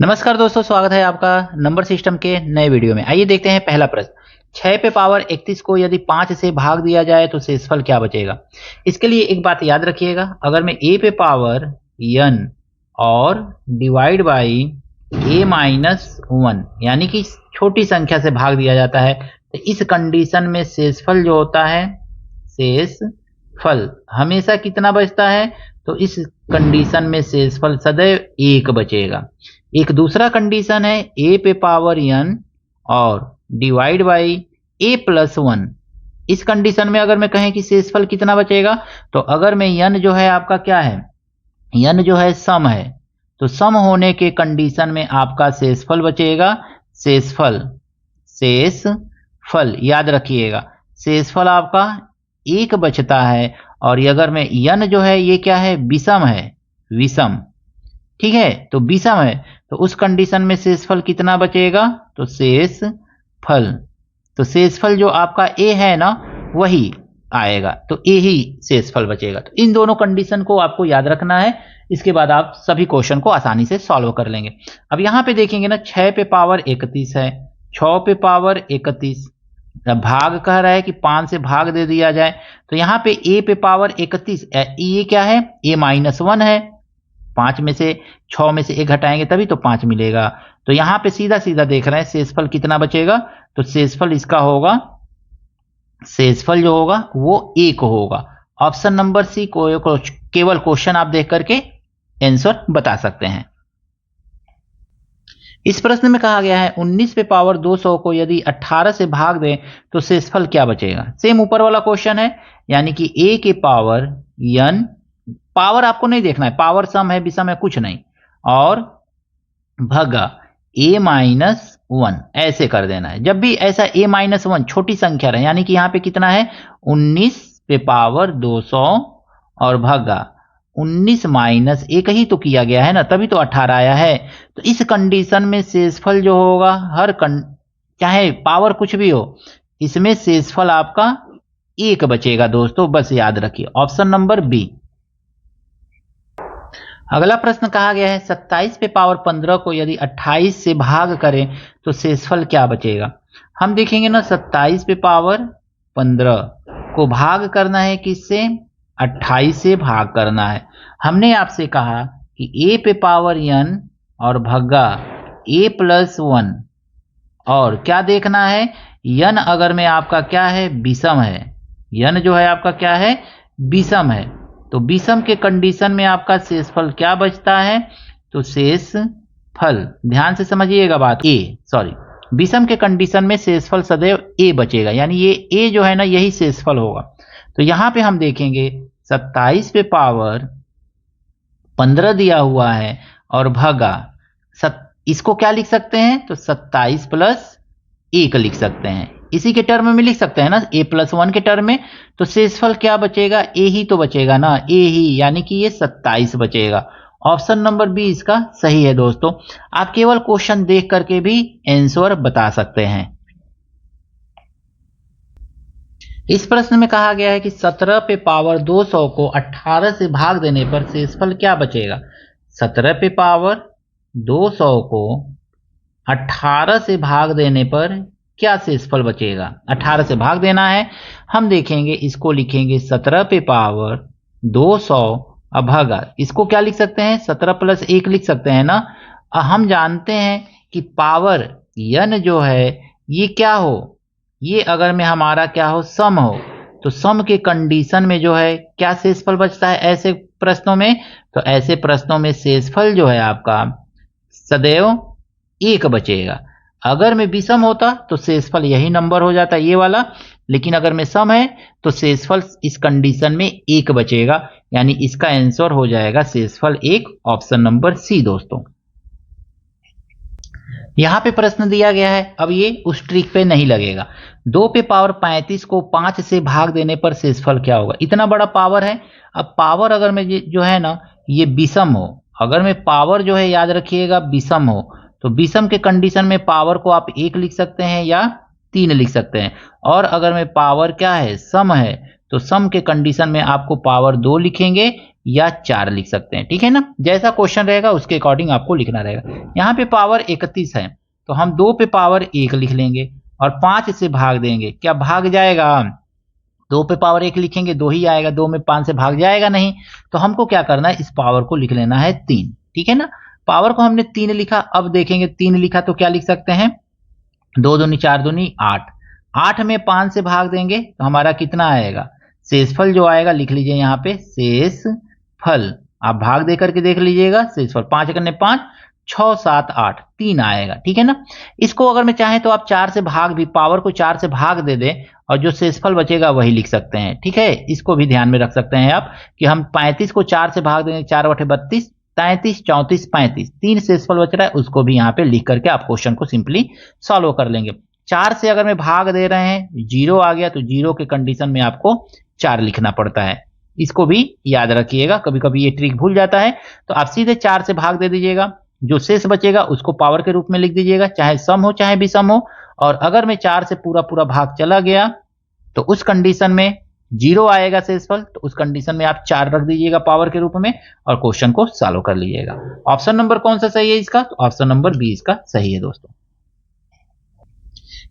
नमस्कार दोस्तों, स्वागत है आपका नंबर सिस्टम के नए वीडियो में। आइए देखते हैं पहला प्रश्न। 6 पे पावर 31 को यदि 5 से भाग दिया जाए तो शेषफल क्या बचेगा। इसके लिए एक बात याद रखिएगा, अगर मैं a पे पावर n और डिवाइड बाई a माइनस 1 यानी कि छोटी संख्या से भाग दिया जाता है तो इस कंडीशन में शेषफल जो होता है, शेषफल हमेशा कितना बचता है, तो इस कंडीशन में शेषफल सदैव 1 बचेगा। एक दूसरा कंडीशन है a पे पावर n और डिवाइड बाई a प्लस 1। इस कंडीशन में अगर मैं कहें कि शेषफल कितना बचेगा, तो अगर मैं n जो है आपका क्या है, n जो है सम है, तो सम होने के कंडीशन में आपका शेषफल बचेगा। शेषफल याद रखिएगा, शेषफल आपका 1 बचता है। और ये अगर मैं n जो है ये क्या है, विषम है, विषम, ठीक है, तो विषम है, तो उस कंडीशन में शेषफल कितना बचेगा, तो शेषफल जो आपका a है ना वही आएगा, तो a ही शेषफल बचेगा। तो इन दोनों कंडीशन को आपको याद रखना है, इसके बाद आप सभी क्वेश्चन को आसानी से सॉल्व कर लेंगे। अब यहाँ पे देखेंगे ना, 6 पे पावर 31 है, 6 पे पावर 31, भाग कह रहा है कि 5 से भाग दे दिया जाए, तो यहाँ पे a पे पावर 31, ये क्या है, a माइनस 1 है, 5 में से 6 में से 1 घटाएंगे तभी तो 5 मिलेगा। तो यहाँ पे सीधा सीधा देख रहे हैं शेषफल कितना बचेगा, तो शेषफल इसका होगा, शेषफल जो होगा वो 1 होगा। ऑप्शन नंबर सी को केवल क्वेश्चन आप देख करके आंसर बता सकते हैं। इस प्रश्न में कहा गया है 19 पे पावर 200 को यदि 18 से भाग दें तो शेषफल क्या बचेगा। सेम ऊपर वाला क्वेश्चन है, यानी कि a के पावर n, पावर आपको नहीं देखना है, पावर सम है विषम है कुछ नहीं, और भगा a माइनस 1 ऐसे कर देना है। जब भी ऐसा a माइनस 1 छोटी संख्या रहे, यानी कि यहाँ पे कितना है 19 पे पावर 200 और भगा 19 माइनस 1 ही तो किया गया है ना, तभी तो 18 आया है। तो इस कंडीशन में शेषफल जो होगा चाहे पावर कुछ भी हो, इसमें शेषफल आपका 1 बचेगा दोस्तों, बस याद रखिए ऑप्शन नंबर बी। अगला प्रश्न कहा गया है 27 पे पावर 15 को यदि 28 से भाग करें तो शेषफल क्या बचेगा। हम देखेंगे ना, 27 पे पावर 15 को भाग करना है किससे, 28 से भाग करना है। हमने आपसे कहा कि a पे पावर n और भगा a प्लस 1, और क्या देखना है, n अगर में आपका क्या है, विषम है, n जो है आपका क्या है, विषम है, तो विषम के कंडीशन में आपका शेषफल क्या बचता है, तो शेषफल ध्यान से समझिएगा बात, विषम के कंडीशन में शेषफल सदैव a बचेगा, यानी ये a जो है ना यही शेषफल होगा। तो यहां पे हम देखेंगे 27 पे पावर 15 दिया हुआ है और भगा, इसको क्या लिख सकते हैं, तो 27 प्लस 1 लिख सकते हैं, इसी के टर्म में लिख सकते हैं ना, a प्लस 1 के टर्म में। तो शेषफल क्या बचेगा, a ही तो बचेगा ना, a ही, यानी कि ये 27 बचेगा। ऑप्शन नंबर बी इसका सही है दोस्तों। आप केवल क्वेश्चन देख करके भी आंसर बता सकते हैं। इस प्रश्न में कहा गया है कि 17 पे पावर 200 को 18 से भाग देने पर शेषफल क्या बचेगा। 17 पे पावर 200 को 18 से भाग देने पर क्या शेषफल बचेगा। 18 से भाग देना है, हम देखेंगे इसको लिखेंगे 17 पे पावर 200 भागा, इसको क्या लिख सकते हैं, 17 प्लस 1 लिख सकते हैं ना। हम जानते हैं कि पावर n जो है ये क्या हो, ये अगर में हमारा क्या हो, सम हो, तो सम के कंडीशन में जो है क्या शेषफल बचता है ऐसे प्रश्नों में, तो ऐसे प्रश्नों में शेषफल जो है आपका सदैव 1 बचेगा। अगर में विषम होता तो शेषफल यही नंबर हो जाता ये वाला, लेकिन अगर में सम है तो शेषफल इस कंडीशन में 1 बचेगा, यानी इसका आंसर हो जाएगा शेषफल 1, ऑप्शन नंबर सी दोस्तों। यहां पे प्रश्न दिया गया है, अब ये उस ट्रिक पे नहीं लगेगा। 2 पे पावर 35 को 5 से भाग देने पर शेषफल क्या होगा। इतना बड़ा पावर है, अब पावर अगर में जो है ना ये विषम हो, अगर में पावर जो है याद रखिएगा विषम हो, तो विषम के कंडीशन में पावर को आप 1 लिख सकते हैं या 3 लिख सकते हैं, और अगर में पावर क्या है, सम है, तो सम के कंडीशन में आपको पावर 2 लिखेंगे या 4 लिख सकते हैं, ठीक है ना। जैसा क्वेश्चन रहेगा उसके अकॉर्डिंग आपको लिखना रहेगा। यहाँ पे पावर 31 है तो हम 2 पे पावर 1 लिख लेंगे और 5 से भाग देंगे, क्या भाग जाएगा? 2 पे पावर 1 लिखेंगे 2 ही आएगा, 2 में 5 से भाग जाएगा नहीं। तो हमको क्या करना है, इस पावर को लिख लेना है 3, ठीक है ना। पावर को हमने 3 लिखा, अब देखेंगे 3 लिखा तो क्या लिख सकते हैं, 2 दूनी 4 दूनी 8, 8 में 5 से भाग देंगे तो हमारा कितना आएगा, शेषफल जो आएगा लिख लीजिए यहाँ पे शेषफल, आप भाग दे करके देख लीजिएगा शेषफल 5 करने 5 6 7 8 3 आएगा, ठीक है ना। इसको अगर मैं चाहें तो आप 4 से भाग भी, पावर को 4 से भाग दे दें और जो शेषफल बचेगा वही लिख सकते हैं, ठीक है। इसको भी ध्यान में रख सकते हैं आप कि हम 35 को 4 से भाग देंगे, 4 बटे 32 33 34 35, 3 शेषफल बच रहा है, उसको भी यहाँ पे लिख करके आप क्वेश्चन को सिंपली सॉल्व कर लेंगे। 4 से अगर मैं भाग दे रहे हैं 0 आ गया तो 0 के कंडीशन में आपको 4 लिखना पड़ता है, इसको भी याद रखिएगा, कभी कभी ये ट्रिक भूल जाता है। तो आप सीधे 4 से भाग दे दीजिएगा, जो शेष बचेगा उसको पावर के रूप में लिख दीजिएगा, चाहे सम हो चाहे विषम हो। और अगर मैं 4 से पूरा पूरा भाग चला गया तो उस कंडीशन में 0 आएगा शेषफल, तो उस कंडीशन में आप 4 रख दीजिएगा पावर के रूप में और क्वेश्चन को सॉल्व कर लीजिएगा। ऑप्शन नंबर कौन सा सही है इसका, तो ऑप्शन नंबर बी इसका सही है दोस्तों।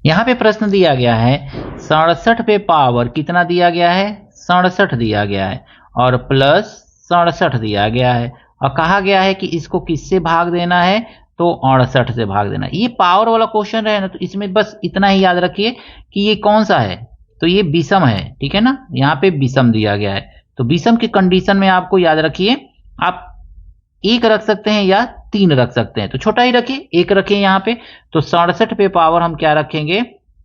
यहां पे प्रश्न दिया गया है 67 पे पावर कितना दिया गया है, 67 दिया गया है और प्लस 67 दिया गया है और कहा गया है कि इसको किससे भाग देना है, तो 68 से भाग देना। ये पावर वाला क्वेश्चन रहे ना तो इसमें बस इतना ही याद रखिए कि ये कौन सा है, तो ये विषम है, ठीक है ना। यहाँ पे विषम दिया गया है तो विषम की कंडीशन में आपको याद रखिए, आप 1 रख सकते हैं या 3 रख सकते हैं, तो छोटा ही रखिए 1 रखिए यहाँ पे। तो 67 पे पावर हम क्या रखेंगे,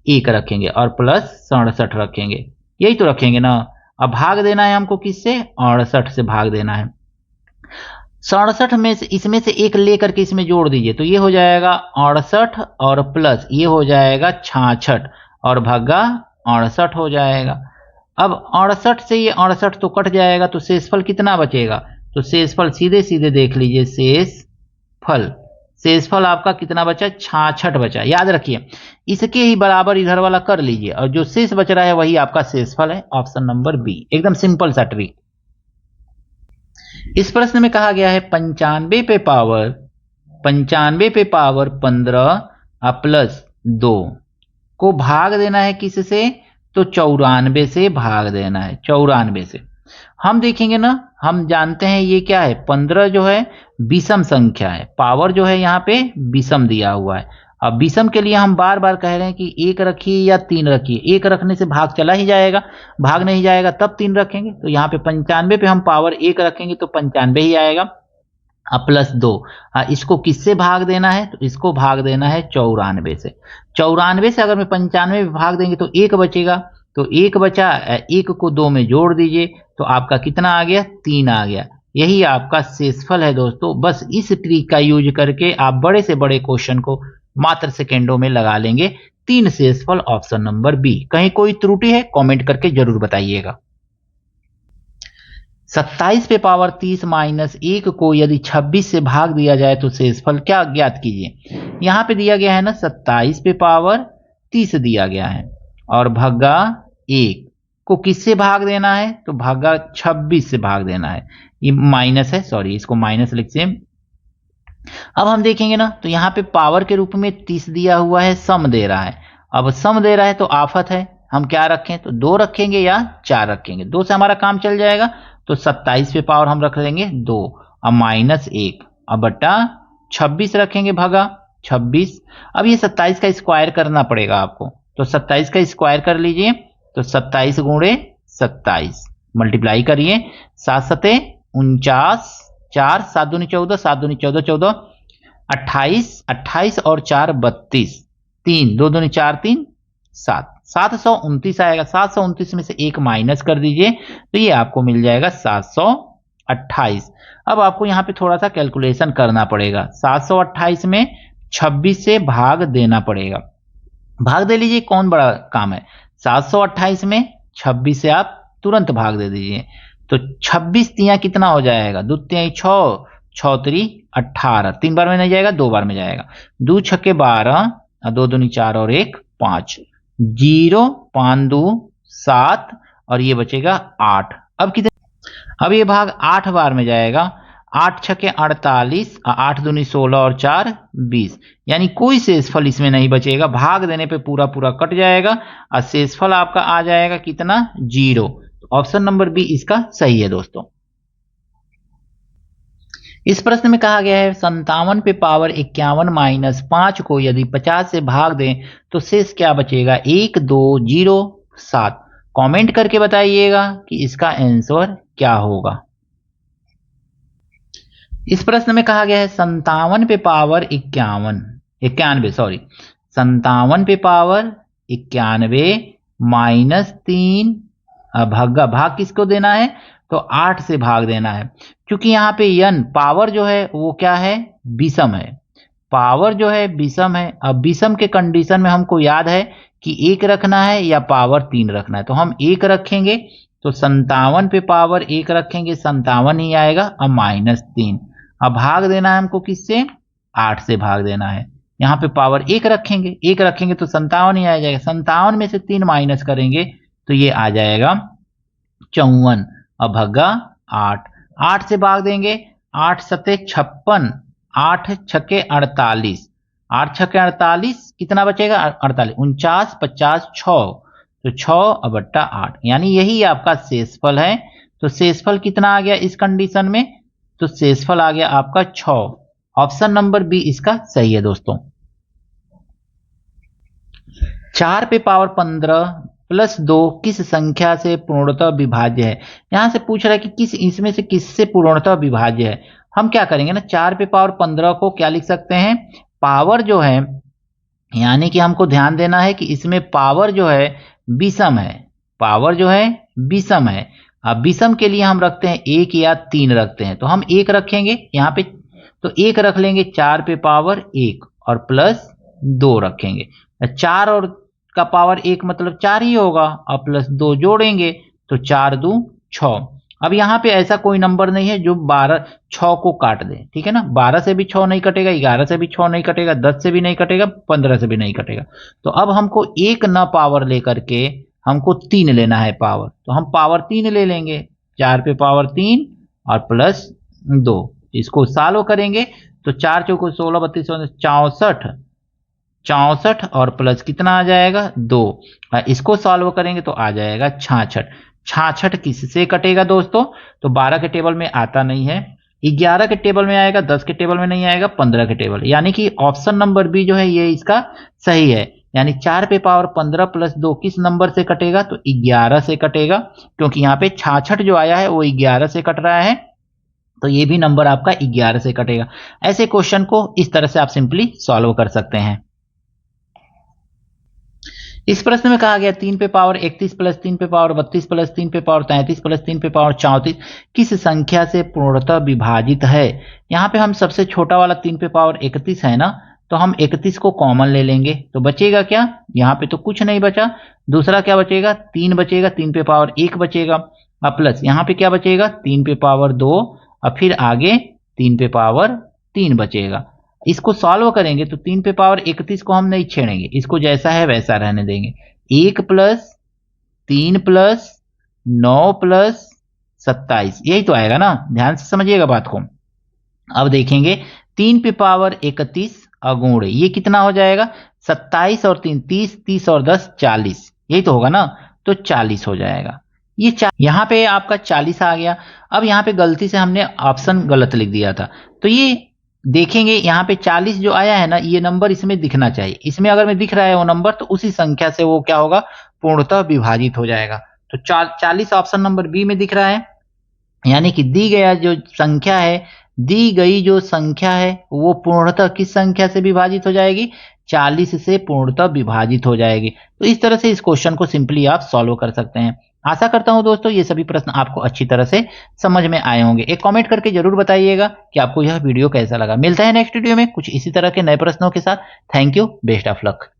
1 रखेंगे और प्लस 67 रखेंगे, यही तो रखेंगे ना। अब भाग देना है हमको किससे, 68 से भाग देना है। 67 में से इसमें से 1 लेकर के इसमें जोड़ दीजिए तो ये हो जाएगा 68 और प्लस ये हो जाएगा 66 और भागा 68 हो जाएगा। अब 68 से ये 68 तो कट जाएगा तो शेषफल कितना बचेगा, तो शेषफल सीधे सीधे देख लीजिए, शेषफल आपका कितना बचा, 66 बचा। याद रखिए इसके ही बराबर इधर वाला कर लीजिए और जो शेष बच रहा है वही आपका शेषफल है, ऑप्शन नंबर बी, एकदम सिंपल सा ट्रिक। इस प्रश्न में कहा गया है 95 पे पावर 15 प्लस 2 को भाग देना है किससे, तो 94 से भाग देना है, 94 से। हम देखेंगे ना, हम जानते हैं ये क्या है, 15 जो है विषम संख्या है, पावर जो है यहाँ पे विषम दिया हुआ है। अब विषम के लिए हम बार बार कह रहे हैं कि 1 रखिए या 3 रखिए, 1 रखने से भाग चला ही जाएगा, भाग नहीं जाएगा तब 3 रखेंगे। तो यहाँ पे 95 पे हम पावर 1 रखेंगे तो 95 ही आएगा प्लस 2। इसको किससे भाग देना है, तो इसको भाग देना है 94 से। 94 से अगर मैं 95 में भाग देंगे तो 1 बचेगा, तो 1 बचा, 1 को 2 में जोड़ दीजिए तो आपका कितना आ गया, 3 आ गया। यही आपका शेषफल है दोस्तों। बस इस ट्रिक का यूज करके आप बड़े से बड़े क्वेश्चन को मात्र सेकेंडों में लगा लेंगे। 3 शेषफल, ऑप्शन नंबर बी। कहीं कोई त्रुटि है कमेंट करके जरूर बताइएगा। 27 पे पावर 30 माइनस 1 को यदि 26 से भाग दिया जाए तो शेषफल क्या ज्ञात कीजिए। यहां पे दिया गया है ना 27 पे पावर 30 दिया गया है और भागा 1 को किससे भाग देना है, तो भागा 26 से भाग देना है। ये माइनस है, सॉरी इसको माइनस लिखते हैं। अब हम देखेंगे ना तो यहाँ पे पावर के रूप में 30 दिया हुआ है, सम दे रहा है। अब सम दे रहा है तो आफत है, हम क्या रखें, तो 2 रखेंगे या 4 रखेंगे, 2 से हमारा काम चल जाएगा। तो 27 पे पावर हम रख लेंगे 2 और माइनस 1 अब बटा 26 रखेंगे भागा 26। अब ये 27 का स्क्वायर करना पड़ेगा आपको, तो 27 का स्क्वायर कर लीजिए तो 27 गुणे 27 मल्टीप्लाई करिए, 7 सते 49, 4 7 दूनी 14, 7 दूनी 14 14 28, 28 और 4 32, 3 2 दूनी 4 3 7, 729 आएगा। 729 में से 1 माइनस कर दीजिए तो ये आपको मिल जाएगा 728। अब आपको यहाँ पे थोड़ा सा कैलकुलेशन करना पड़ेगा। 728 में 26 से भाग देना पड़ेगा, भाग दे लीजिए, कौन बड़ा काम है। 728 में 26 से आप तुरंत भाग दे दीजिए तो 26 तिया कितना हो जाएगा, 2 तिया 6, 6 3 18, 3 बार में नहीं जाएगा 2 बार में जाएगा, 2 छक्के 12, 2 दूनी 4 और 1 5, 0 5 2 7 और ये बचेगा 8। अब कितने, अब ये भाग 8 बार में जाएगा। 8 छके 48, 8 दूनी 16 और 4 20, यानी कोई शेषफल इसमें नहीं बचेगा। भाग देने पे पूरा पूरा कट जाएगा और शेषफल आपका आ जाएगा कितना, 0। ऑप्शन नंबर बी इसका सही है दोस्तों। इस प्रश्न में कहा गया है 57 पे पावर 51 माइनस 5 को यदि 50 से भाग दें तो शेष क्या बचेगा, 1 2 0 7। कमेंट करके बताइएगा कि इसका आंसर क्या होगा। इस प्रश्न में कहा गया है 57 पे पावर 57 पे पावर 91 माइनस 3 भागा, भाग किसको देना है, तो 8 से भाग देना है। क्योंकि यहाँ पे n पावर जो है वो क्या है, विषम है। पावर जो है विषम है। अब विषम के कंडीशन में हमको याद है कि 1 रखना है या पावर 3 रखना है, तो हम 1 रखेंगे। तो 57 पे पावर 1 रखेंगे, 57 ही आएगा। अब माइनस 3, अब भाग देना है हमको किससे, 8 से भाग देना है। यहाँ पे पावर 1 रखेंगे, 1 रखेंगे तो 57 ही आ जाएगा। 57 में से 3 माइनस करेंगे तो ये आ जाएगा 54। अब भगा 8, 8 से भाग देंगे, 8 सते 56, 8 छके 48, 8 छके 48 कितना बचेगा, 48, 49 50 6, तो 6 बट्टा 8, यानी यही आपका शेषफल है। तो शेषफल कितना आ गया इस कंडीशन में, तो शेषफल आ गया आपका 6। ऑप्शन नंबर बी इसका सही है दोस्तों। 4 पे पावर 15 प्लस 2 किस संख्या से पूर्णतः विभाज्य है। यहां से पूछ रहा है कि किस इसमें से किससे पूर्णतः विभाज्य है। हम क्या करेंगे ना, 4 पे पावर 15 को क्या लिख सकते हैं, पावर जो है, यानी कि हमको ध्यान देना है कि इसमें पावर जो है विषम है, पावर जो है विषम है। अब विषम के लिए हम रखते हैं 1 या 3 रखते हैं, तो हम 1 रखेंगे यहाँ पे, तो 1 रख लेंगे 4 पे पावर 1 और प्लस 2 रखेंगे। 4 और का पावर 1 मतलब 4 ही होगा, और प्लस 2 जोड़ेंगे तो 4 2 6। अब यहाँ पे ऐसा कोई नंबर नहीं है जो 6 को काट दे, ठीक है ना। 12 से भी 6 नहीं कटेगा, 11 से भी 6 नहीं कटेगा, 10 से भी नहीं कटेगा, 15 से भी नहीं कटेगा। तो अब हमको 1 न पावर लेकर के हमको 3 लेना है पावर, तो हम पावर 3 ले लेंगे। 4 पे पावर 3 और प्लस 2, इसको सॉल्व करेंगे तो 4 चौको 16 32 64, 64 और प्लस कितना आ जाएगा 2। इसको सॉल्व करेंगे तो आ जाएगा 66। 66 किससे कटेगा दोस्तों, तो 12 के टेबल में आता नहीं है, 11 के टेबल में आएगा, 10 के टेबल में नहीं आएगा, 15 के टेबल, यानी कि ऑप्शन नंबर बी जो है ये इसका सही है। यानी 4 पे पावर 15 प्लस 2 किस नंबर से कटेगा, तो 11 से कटेगा, क्योंकि यहाँ पे 66 जो आया है वो 11 से कट रहा है, तो ये भी नंबर आपका 11 से कटेगा। ऐसे क्वेश्चन को इस तरह से आप सिंपली सॉल्व कर सकते हैं। इस प्रश्न में कहा गया 3 पे पावर 31 प्लस 3 पे पावर 32 प्लस 3 पे पावर 33 प्लस 3 पे पावर 34 किस संख्या से पूर्णतः विभाजित है। यहाँ पे हम सबसे छोटा वाला 3 पे पावर 31 है ना, तो हम 31 को कॉमन ले लेंगे, तो बचेगा क्या, यहाँ पे तो कुछ नहीं बचा। दूसरा क्या बचेगा, 3 बचेगा, 3 पे पावर 1 बचेगा, और प्लस यहाँ पे क्या बचेगा, 3 पे पावर 2 और फिर आगे 3 पे पावर 3 बचेगा। इसको सॉल्व करेंगे तो 3 पे पावर 31 को हम नहीं छेड़ेंगे, इसको जैसा है वैसा रहने देंगे। 1 प्लस 3 प्लस 9 प्लस 27, यही तो आएगा ना, ध्यान से समझिएगा बात को। अब देखेंगे 3 पे पावर 31 अगुण ये कितना हो जाएगा, 27 और 3 30, 30 और 10 40, यही तो होगा ना, तो 40 हो जाएगा। ये यहाँ पे आपका 40 आ गया। अब यहाँ पे गलती से हमने ऑप्शन गलत लिख दिया था, तो ये देखेंगे यहाँ पे 40 जो आया है ना, ये नंबर इसमें दिखना चाहिए। इसमें अगर में दिख रहा है वो नंबर, तो उसी संख्या से वो क्या होगा, पूर्णतः विभाजित हो जाएगा। तो 40 ऑप्शन नंबर बी में दिख रहा है, यानी कि दी गया जो संख्या है, दी गई जो संख्या है वो पूर्णतः किस संख्या से विभाजित हो जाएगी, 40 से पूर्णतः विभाजित हो जाएगी। तो इस तरह से इस क्वेश्चन को सिंपली आप सॉल्व कर सकते हैं। आशा करता हूं दोस्तों ये सभी प्रश्न आपको अच्छी तरह से समझ में आए होंगे। एक कमेंट करके जरूर बताइएगा कि आपको यह वीडियो कैसा लगा। मिलता है नेक्स्ट वीडियो में कुछ इसी तरह के नए प्रश्नों के साथ। Thank you, best of luck.